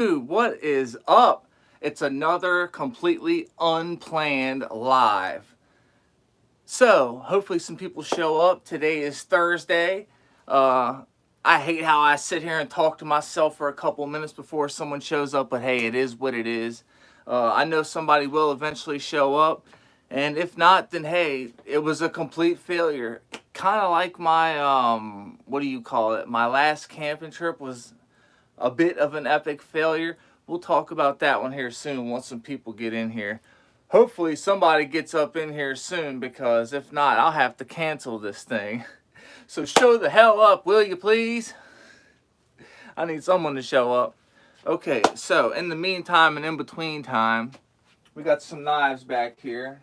Dude, what is up? It's another completely unplanned live. So, hopefully some people show up. Today is Thursday. I hate how I sit here and talk to myself for a couple minutes before someone shows up, but hey, it is what it is. I know somebody will eventually show up, and if not, then hey, it was a complete failure. Kind of like my, what do you call it? My last camping trip was a bit of an epic failure. We'll talk about that one here soon once some people get in here. Hopefully somebody gets up in here soon, because if not, I'll have to cancel this thing. So show the hell up, will you please? I need someone to show up. Okay, so in the meantime and in between time, we got some knives back here.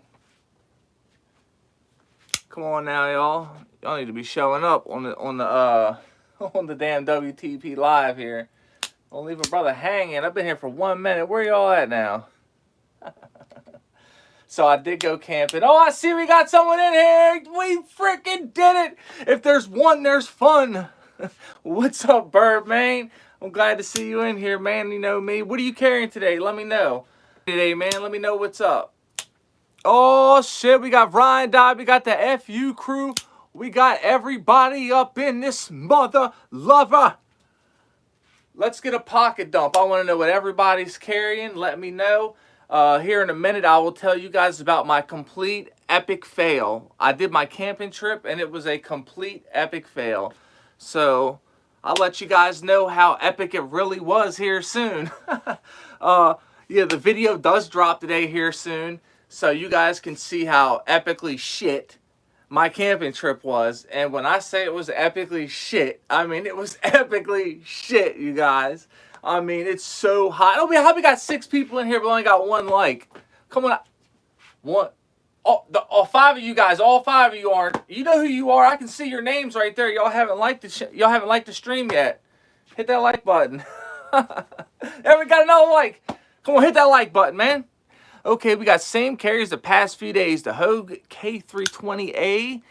Come on now, y'all. Y'all need to be showing up on the on the damn WTP Live here. Don't leave a brother hanging. I've been here for 1 minute. Where y'all at now? So I did go camping. Oh, I see we got someone in here. We freaking did it. If there's one, there's fun. What's up, Birdman? I'm glad to see you in here, man. You know me. What are you carrying today? Let me know. Today, man, let me know what's up. Oh, shit. We got Ryan Dodd. We got the FU crew. We got everybody up in this mother lover. Let's get a pocket dump. I want to know what everybody's carrying. Let me know. Here in a minute, I will tell you guys about my complete epic fail. I did my camping trip, and it was a complete epic fail. So, I'll let you guys know how epic it really was here soon. Yeah, the video does drop today here soon, so you guys can see how epically shit my camping trip was. And when I say it was epically shit, I mean it was epically shit, you guys. I mean, it's so hot. Oh, we got 6 people in here, but only got 1 like. Come on. One. All 5 of you guys, all 5 of you aren't. You know who you are. I can see your names right there. Y'all haven't liked the stream yet. Hit that like button. There, we got another like. Come on, hit that like button, man. Okay, we got same carriers the past few days. The Hogue K320A.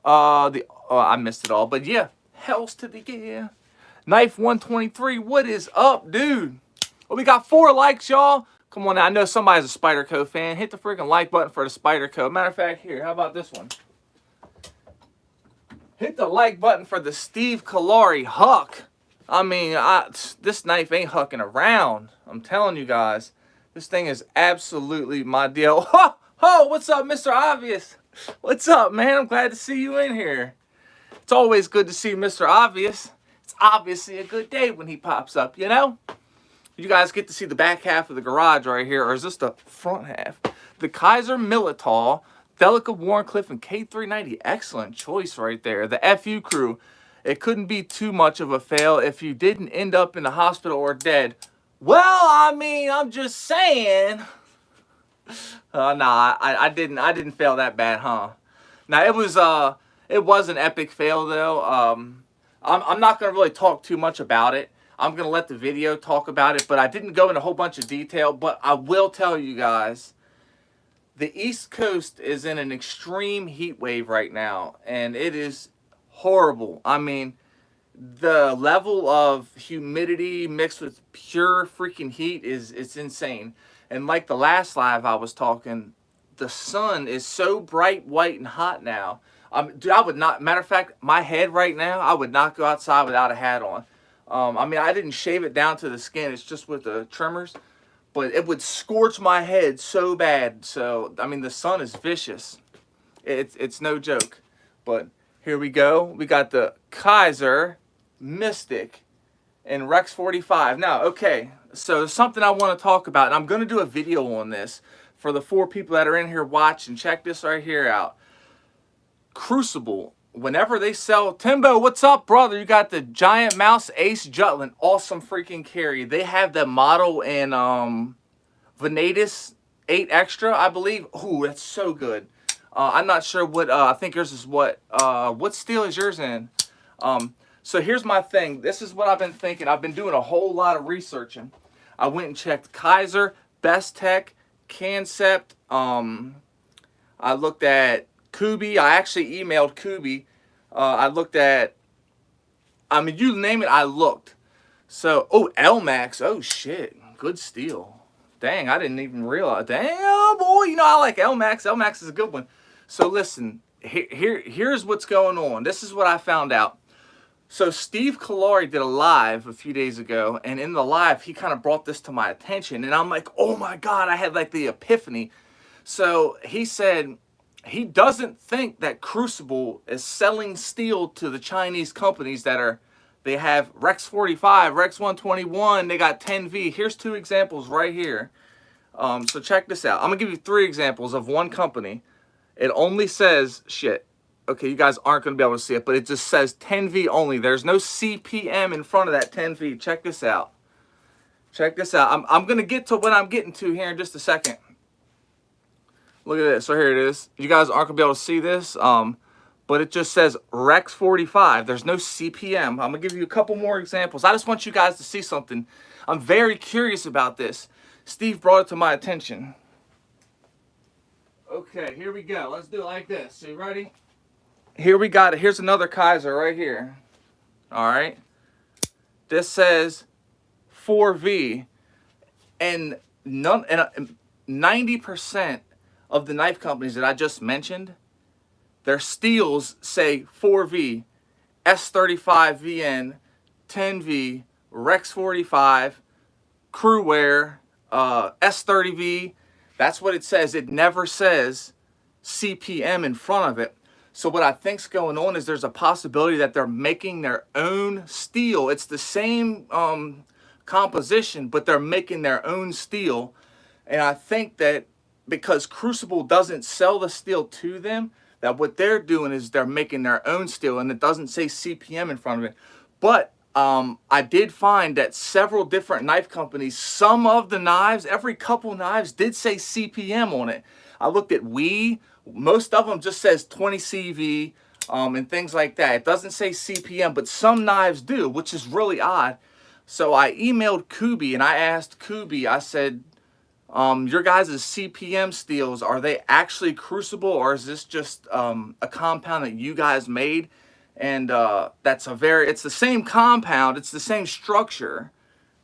I missed it all, but yeah. Hells to the yeah. Knife 123. What is up, dude? Well, we got 4 likes, y'all. Come on now. I know somebody's a Spyderco fan. Hit the freaking like button for the Spyderco. Matter of fact, here. How about this one? Hit the like button for the Steve Kalari Huck. I mean, this knife ain't hucking around. I'm telling you guys. This thing is absolutely my deal. Ho! Ho! What's up, Mr. Obvious? What's up, man? I'm glad to see you in here. It's always good to see Mr. Obvious. It's obviously a good day when he pops up, you know? You guys get to see the back half of the garage right here, or is this the front half? The Kaiser Militao, Delica Warncliffe, and K390. Excellent choice right there. The FU crew. It couldn't be too much of a fail if you didn't end up in the hospital or dead. Well, I mean, I'm just saying. Nah, I didn't fail that bad, huh? Now, it was an epic fail, though. I'm not going to really talk too much about it. I'm going to let the video talk about it, but I didn't go into a whole bunch of detail. But I will tell you guys, the East Coast is in an extreme heat wave right now, and it is horrible. I mean, the level of humidity mixed with pure freaking heat it's insane. And like the last live I was talking, the sun is so bright, white, and hot now. Dude, I would not, matter of fact, my head right now, I would not go outside without a hat on. I mean, I didn't shave it down to the skin. It's just with the trimmers. But it would scorch my head so bad. So, I mean, the sun is vicious. It's no joke. But here we go. We got the Kaiser Mystic and Rex 45. Now, okay. So, something I want to talk about. And I'm going to do a video on this for the 4 people that are in here watching. Check this right here out. Crucible. Whenever they sell, Timbo, what's up, brother? You got the Giant Mouse Ace Jutland. Awesome freaking carry. They have that model in Venatus 8 Extra, I believe. Ooh, that's so good. I'm not sure what, I think yours is what steel is yours in? So here's my thing. This is what I've been thinking. I've been doing a whole lot of researching. I went and checked Kaiser, Best Tech, Cancept. I looked at Kubi. I actually emailed Kubi. I looked at, I mean, you name it, I looked. So, oh, LMAX. Oh, shit. Good steel. Dang, I didn't even realize. Damn, boy. You know, I like LMAX. LMAX is a good one. So, listen. Here's what's going on. This is what I found out. So, Steve Kalari did a live a few days ago. And in the live, he kind of brought this to my attention. And I'm like, oh, my God. I had like the epiphany. So, he said he doesn't think that Crucible is selling steel to the Chinese companies that are, they have Rex 45, Rex 121, they got 10V. Here's two examples right here. So check this out. I'm gonna give you three examples of one company. It only says, shit, okay, you guys aren't gonna be able to see it, but it just says 10V only. There's no CPM in front of that 10V. Check this out. Check this out. I'm gonna get to what I'm getting to here in just a second. Look at this. So here it is. You guys aren't going to be able to see this, but it just says Rex 45. There's no CPM. I'm going to give you a couple more examples. I just want you guys to see something. I'm very curious about this. Steve brought it to my attention. Okay, here we go. Let's do it like this. So you ready? Here we got it. Here's another Kaiser right here. All right. This says 4V, and 90% of the knife companies that I just mentioned, their steels say 4V, S35VN, 10V, Rex 45, Crewwear, S30V. That's what it says. It never says CPM in front of it. So what I think's going on is there's a possibility that they're making their own steel. It's the same composition, but they're making their own steel. And I think that because Crucible doesn't sell the steel to them, that what they're doing is they're making their own steel, and it doesn't say CPM in front of it. But I did find that several different knife companies, some of the knives, every couple knives did say CPM on it. I looked at most of them just says 20 CV and things like that. It doesn't say CPM, but some knives do, which is really odd. So I emailed Kubi and I asked Kubi, I said, your guys' CPM steels, are they actually Crucible, or is this just a compound that you guys made? And it's the same compound, it's the same structure,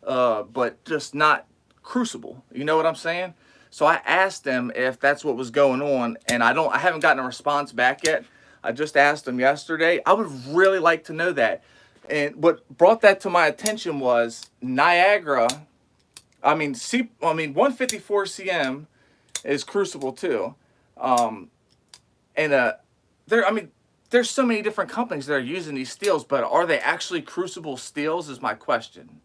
but just not Crucible. You know what I'm saying? So I asked them if that's what was going on, and I haven't gotten a response back yet. I just asked them yesterday. I would really like to know that. And what brought that to my attention was Niagara. 154 CM is Crucible too, there's so many different companies that are using these steels, but are they actually Crucible steels is my question.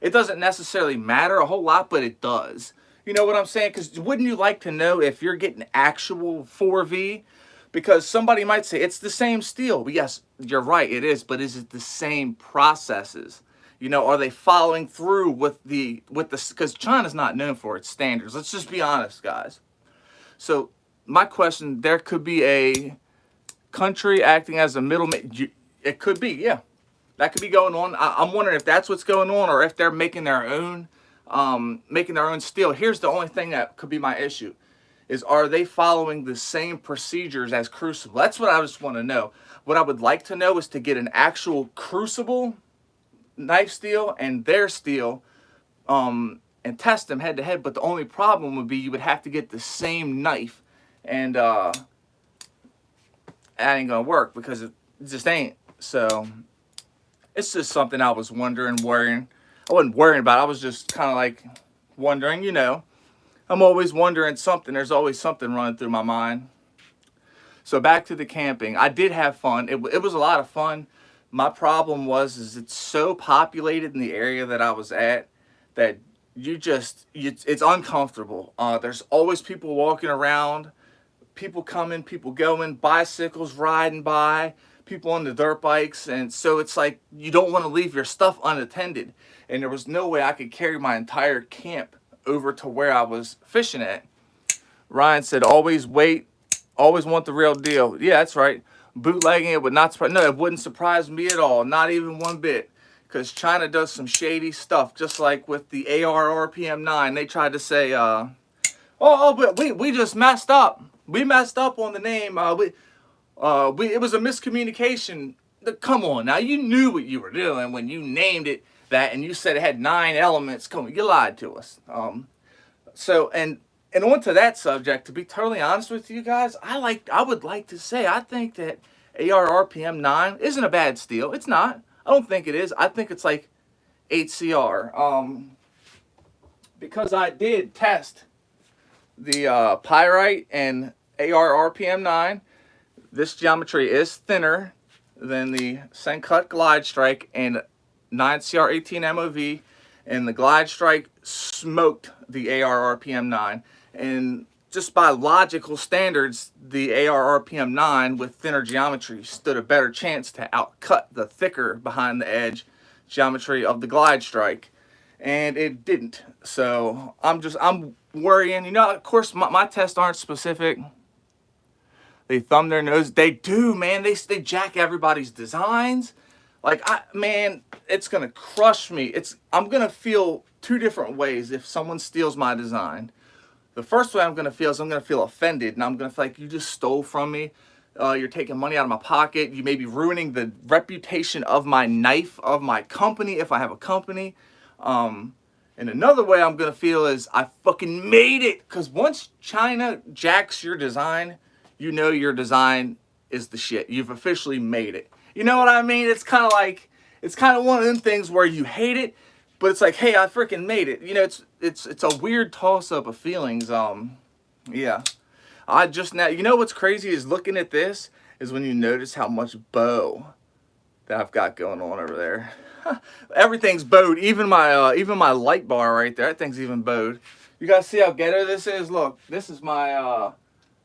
It doesn't necessarily matter a whole lot, but it does. You know what I'm saying? Because wouldn't you like to know if you're getting actual 4V? Because somebody might say it's the same steel. But yes, you're right, it is, but is it the same processes? You know, are they following through with because China's not known for its standards. Let's just be honest, guys. So my question, there could be a country acting as a middleman. It could be, yeah. That could be going on. I'm wondering if that's what's going on, or if they're making their own steel. Here's the only thing that could be my issue, is are they following the same procedures as Crucible? That's what I just want to know. What I would like to know is to get an actual Crucible knife steel and their steel and test them head to head. But the only problem would be you would have to get the same knife, and that ain't gonna work because it just ain't. So it's just something I was worrying. I wasn't worrying about it. I was just kind of like wondering, you know. I'm always wondering something. There's always something running through my mind. So back to the camping. I did have fun. It was a lot of fun. My problem is it's so populated in the area that I was at that it's uncomfortable. There's always people walking around, people coming, people going, bicycles riding by, people on the dirt bikes, and so it's like you don't want to leave your stuff unattended. And there was no way I could carry my entire camp over to where I was fishing at. Ryan said, always wait, always want the real deal. Yeah, that's right. Bootlegging, it would not surprise. No, it wouldn't surprise me at all. Not even one bit. Because China does some shady stuff. Just like with the AR RPM 9. They tried to say, but we just messed up. We messed up on the name. It was a miscommunication. Come on now. You knew what you were doing when you named it that, and you said it had 9 elements. Come on, you lied to us. So and on to that subject, to be totally honest with you guys, I would like to say I think that AR-RPM 9 isn't a bad steel. It's not. I don't think it is. I think it's like 8CR. Because I did test the Pyrite and AR-RPM 9. This geometry is thinner than the Sencut Glide Strike and 9CR18 MOV, and the Glide Strike smoked the AR-RPM 9. And just by logical standards, the AR-RPM 9 with thinner geometry stood a better chance to outcut the thicker behind the edge geometry of the Glide Strike, and it didn't. So I'm worrying. You know, of course, my tests aren't specific. They thumb their nose. They do, man. They jack everybody's designs. Like, man, it's gonna crush me. I'm gonna feel 2 different ways if someone steals my design. The first way I'm gonna feel is I'm gonna feel offended, and I'm gonna feel like you just stole from me. You're taking money out of my pocket. You may be ruining the reputation of my knife, of my company, if I have a company. And another way I'm gonna feel is I fucking made it. Because once China jacks your design, you know your design is the shit. You've officially made it. You know what I mean? It's kind of one of them things where you hate it, but it's like, hey, I freaking made it. You know, it's a weird toss-up of feelings. Yeah. I just now, you know what's crazy is looking at this is when you notice how much bow that I've got going on over there. Everything's bowed, even my light bar right there. That thing's even bowed. You guys see how ghetto this is? Look, this is my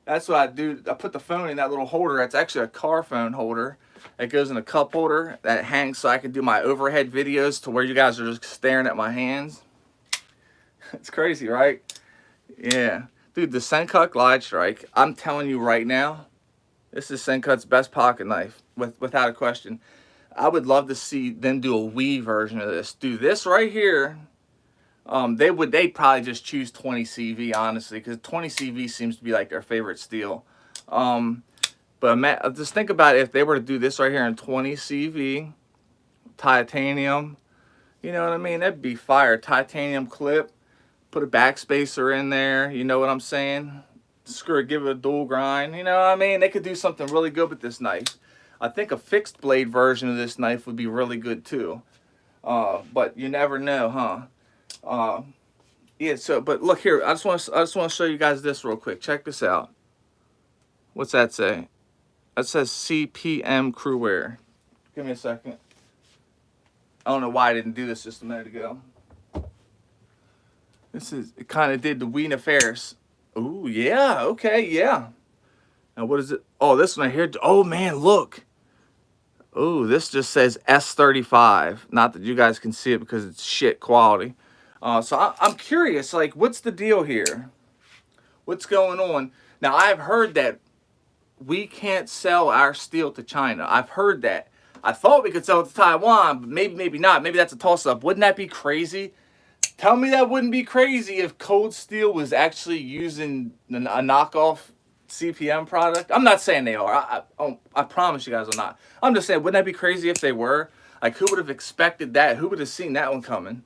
that's what I do. I put the phone in that little holder. It's actually a car phone holder. It goes in a cup holder that hangs so I can do my overhead videos to where you guys are just staring at my hands. It's crazy, right? Yeah. Dude, the Sencut Glide Strike, I'm telling you right now, this is Sencut's best pocket knife, without a question. I would love to see them do a Wii version of this. Do this right here. They'd probably just choose 20 CV, honestly, because 20 CV seems to be like their favorite steel. But just think about it, if they were to do this right here in 20 CV, titanium, you know what I mean? That'd be fire. Titanium clip, put a backspacer in there, you know what I'm saying? Screw it, give it a dual grind, you know what I mean? They could do something really good with this knife. I think a fixed blade version of this knife would be really good too. But you never know, huh? Yeah, so, but look here, I just want to show you guys this real quick. Check this out. What's that say? That says CPM Crewwear. Give me a second. I don't know why I didn't do this just a minute ago. It kind of did the Wien Affairs. Ooh, yeah, okay, yeah. Now what is it? Oh, this one right here. Oh man, look. Oh, this just says S35. Not that you guys can see it because it's shit quality. So I'm curious, like, what's the deal here? What's going on? Now, I've heard that we can't sell our steel to China. I've heard that. I thought we could sell it to Taiwan, but maybe not. Maybe that's a toss-up. Wouldn't that be crazy? Tell me that wouldn't be crazy if Cold Steel was actually using a knockoff CPM product. I'm not saying they are. I promise you guys are not. I'm just saying, wouldn't that be crazy if they were? Like, who would have expected that? Who would have seen that one coming?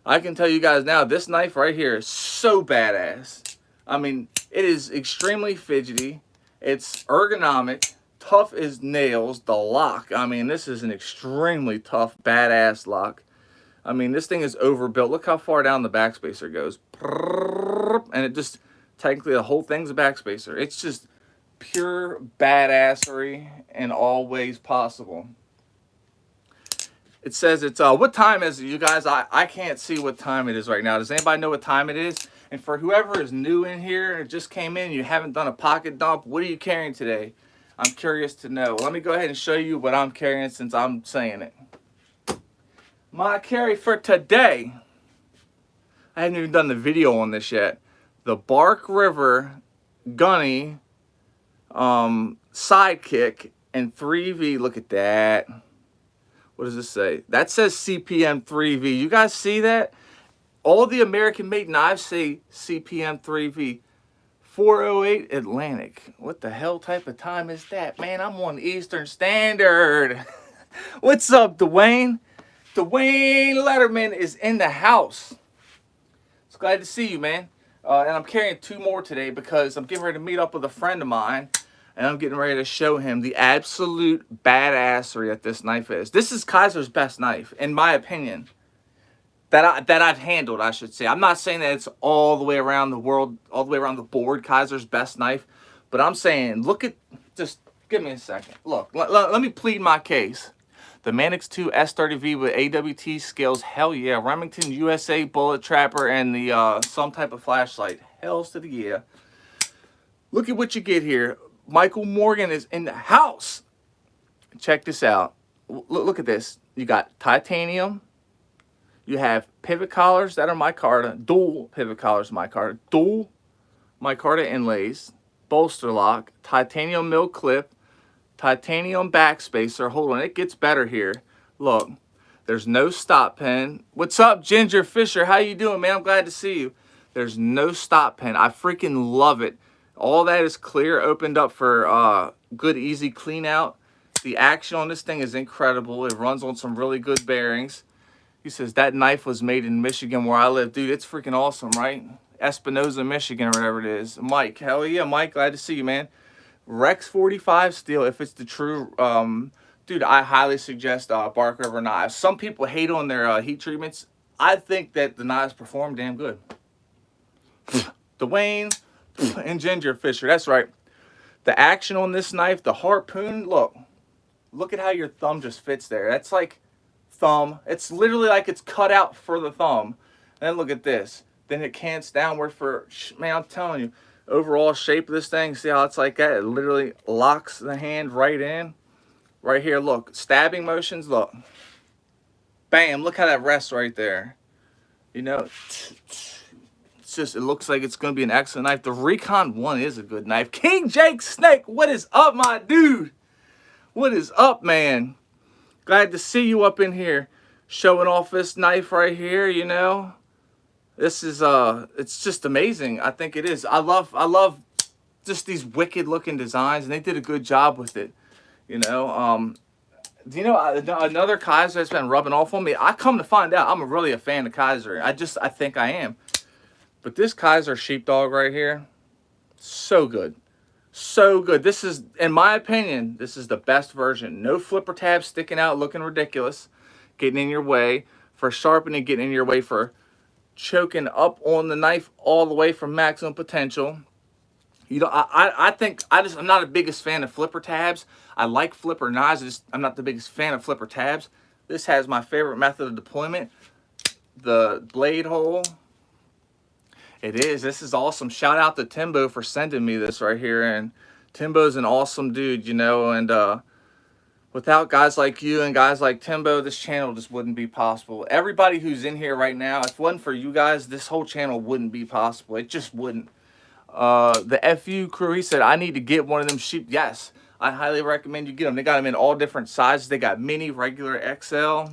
I can tell you guys now, this knife right here is so badass. I mean, it is extremely fidgety. It's ergonomic, tough as nails. The lock, I mean, this is an extremely tough, badass lock. I mean, this thing is overbuilt. Look how far down the backspacer goes. And it just, technically, the whole thing's a backspacer. It's just pure badassery in all ways possible. It says it's, what time is it, you guys? I can't see what time it is right now. Does anybody know what time it is? And for whoever is new in here and just came in, you haven't done a pocket dump, what are you carrying today? I'm curious to know. Let me go ahead and show you what I'm carrying since I'm saying it. My carry for today, I haven't even done the video on this yet. The Bark River Gunny Sidekick and 3V. Look at that. What does this say? That says CPM 3V. You guys see that? All the American-made knives say CPM 3V. 4:08 Atlantic. What the hell type of time is that? Man, I'm on Eastern Standard. What's up, Dwayne? Dwayne Letterman is in the house. It's glad to see you, man. And I'm carrying 2 more today because I'm getting ready to meet up with a friend of mine, and I'm getting ready to show him the absolute badassery that this knife is. This is Kaiser's best knife, in my opinion, that I've handled, I should say. I'm not saying that it's all the way around the world, all the way around the board, Kaiser's best knife, but I'm saying, look at, just give me a second. Look, let me plead my case. The Manix 2 S30V with AWT scales, hell yeah. Remington USA bullet trapper and the some type of flashlight, hells to the yeah. Look at what you get here. Michael Morgan is in the house. Check this out. Look at this. You got titanium. You have pivot collars that are micarta, dual pivot collars micarta, dual micarta inlays, bolster lock, titanium mill clip, titanium backspacer. Hold on, it gets better here. Look, there's no stop pin. What's up, Ginger Fisher? How you doing, man? I'm glad to see you. There's no stop pin. I freaking love it. All that is clear, opened up for good, easy clean out. The action on this thing is incredible. It runs on some really good bearings. He says, that knife was made in Michigan where I live. Dude, it's freaking awesome, right? Espinosa, Michigan, or whatever it is. Mike, hell yeah, Mike, glad to see you, man. Rex 45 steel, if it's the true, dude, I highly suggest Bark River knives. Some people hate on their heat treatments. I think that the knives perform damn good. Dwayne and Ginger Fisher, that's right. The action on this knife, the harpoon, look at how your thumb just fits there. That's like thumb. It's literally like it's cut out for the thumb. And then look at this. Then it cants downward for, man, I'm telling you, overall shape of this thing, see how it's like that? It literally locks the hand right in. Right here, look, stabbing motions, look. Bam, look how that rests right there. You know, it's just, it looks like it's going to be an excellent knife. The Recon 1 is a good knife. King Jake Snake, what is up, my dude? What is up, man? Glad to see you up in here showing off this knife right here, you know. This is it's just amazing. I think it is. I love just these wicked looking designs, and they did a good job with it. You know, another Kaiser that's been rubbing off on me. I come to find out I'm really a fan of Kaiser. I think I am. But this Kaiser sheepdog right here, so good. So good. This is, in my opinion, this is the best version. No flipper tabs sticking out looking ridiculous, getting in your way for sharpening, getting in your way for choking up on the knife all the way from maximum potential. You know, I'm not the biggest fan of flipper tabs. I like flipper knives. I'm not the biggest fan of flipper tabs. This has my favorite method of deployment, the blade hole. It is. This is awesome. Shout out to Timbo for sending me this right here. And Timbo's an awesome dude, you know, and without guys like you and guys like Timbo, this channel just wouldn't be possible. Everybody who's in here right now, if it wasn't for you guys, this whole channel wouldn't be possible. It just wouldn't. The FU crew, he said, I need to get one of them sheep. Yes, I highly recommend you get them. They got them in all different sizes. They got mini, regular, XL.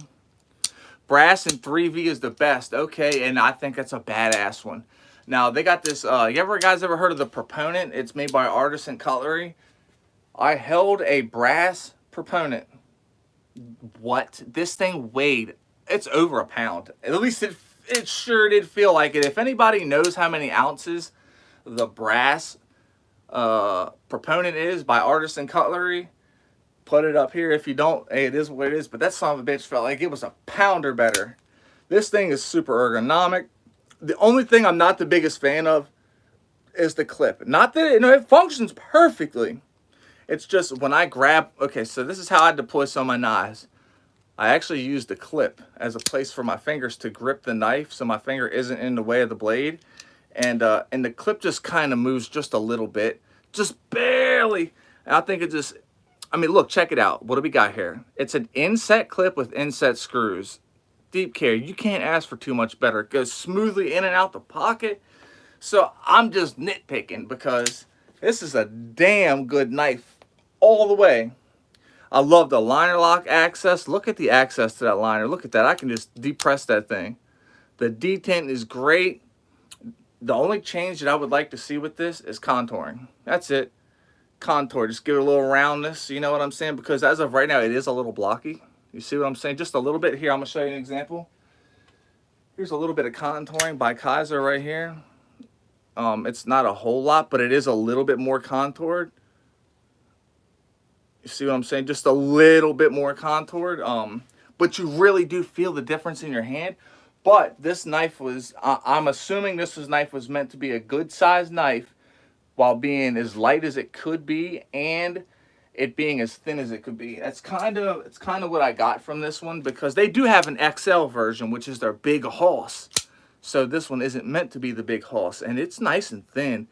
Brass and 3V is the best. Okay, and I think that's a badass one. Now, they got this, you guys ever heard of the Proponent? It's made by Artisan Cutlery. I held a brass Proponent. What? This thing weighed, it's over a pound. At least it sure did feel like it. If anybody knows how many ounces the brass Proponent is by Artisan Cutlery, put it up here. If you don't, hey, it is what it is. But that son of a bitch felt like it was a pound or better. This thing is super ergonomic. The only thing I'm not the biggest fan of is the clip. Not that it functions perfectly. It's just when I grab, okay, so this is how I deploy some of my knives. I actually use the clip as a place for my fingers to grip the knife so my finger isn't in the way of the blade. And the clip just kind of moves just a little bit, just barely. And I think it just, I mean, look, check it out. What do we got here? It's an inset clip with inset screws. Deep care. You can't ask for too much better. It goes smoothly in and out the pocket. So I'm just nitpicking because this is a damn good knife all the way. I love the liner lock access. Look at the access to that liner. Look at that. I can just depress that thing. The detent is great. The only change that I would like to see with this is contouring. That's it. Contour. Just give it a little roundness. You know what I'm saying? Because as of right now, it is a little blocky. You see what I'm saying? Just a little bit here. I'm going to show you an example. Here's a little bit of contouring by Kaiser right here. It's not a whole lot, but it is a little bit more contoured. You see what I'm saying? Just a little bit more contoured. But you really do feel the difference in your hand. But this knife was, I'm assuming this knife was meant to be a good sized knife while being as light as it could be and it being as thin as it could be. It's kind of what I got from this one, because they do have an XL version, which is their big hoss. So this one isn't meant to be the big hoss, and it's nice and thin,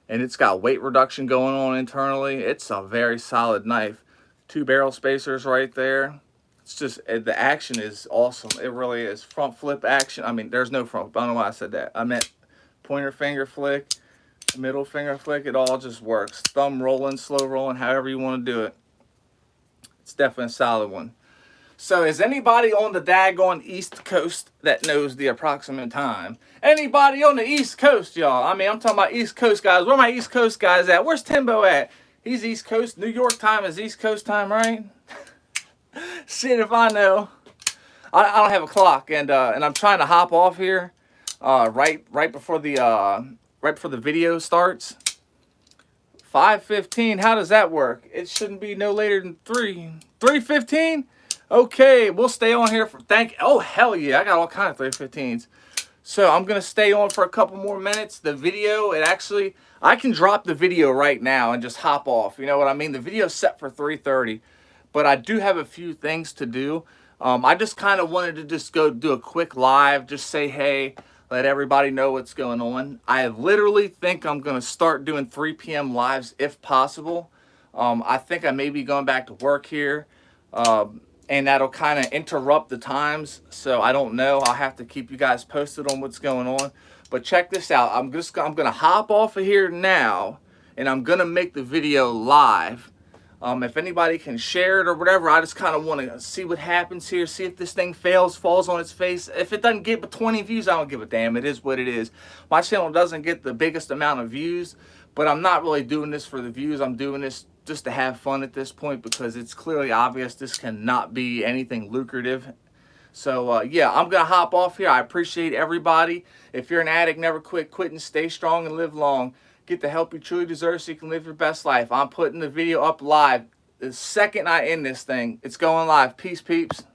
and it's got weight reduction going on internally. It's a very solid knife. 2 barrel spacers right there. It's just, the action is awesome. It really is. Front flip action. I mean, there's no front. I don't know why I said that. I meant pointer finger flick, middle finger flick. It all just works. Thumb rolling, slow rolling, however you want to do it. It's definitely a solid one. So is anybody on the daggone East Coast that knows the approximate time? Anybody on the East Coast, y'all? I mean, I'm talking about East Coast guys. Where my East Coast guys at? Where's Timbo at? He's East Coast. New York time is East Coast time, right? Shit if I know. I don't have a clock, and I'm trying to hop off here right before the video starts. 5:15. How does that work? It shouldn't be no later than 3:15. Okay, we'll stay on here for oh hell yeah, I got all kinds of 3:15s. So I'm gonna stay on for a couple more minutes. The video, I can drop the video right now and just hop off. You know what I mean? The video's set for 3:30, but I do have a few things to do. I just kind of wanted to just go do a quick live, just say hey, let everybody know what's going on. I literally think I'm gonna start doing 3 p.m. lives if possible. I think I may be going back to work here. And that'll kind of interrupt the times, so I don't know. I'll have to keep you guys posted on what's going on. But check this out. I'm gonna hop off of here now, and I'm gonna make the video live. If anybody can share it or whatever, I just kind of want to see what happens here. See if this thing falls on its face. If it doesn't get but 20 views, I don't give a damn. It is what it is. My channel doesn't get the biggest amount of views, but I'm not really doing this for the views. I'm doing this just to have fun at this point, because it's clearly obvious this cannot be anything lucrative. So yeah, I'm gonna hop off here. I appreciate everybody. If you're an addict, never quit. Quit and stay strong and live long. Get the help you truly deserve so you can live your best life. I'm putting the video up live the second I end this thing. It's going live. Peace, peeps.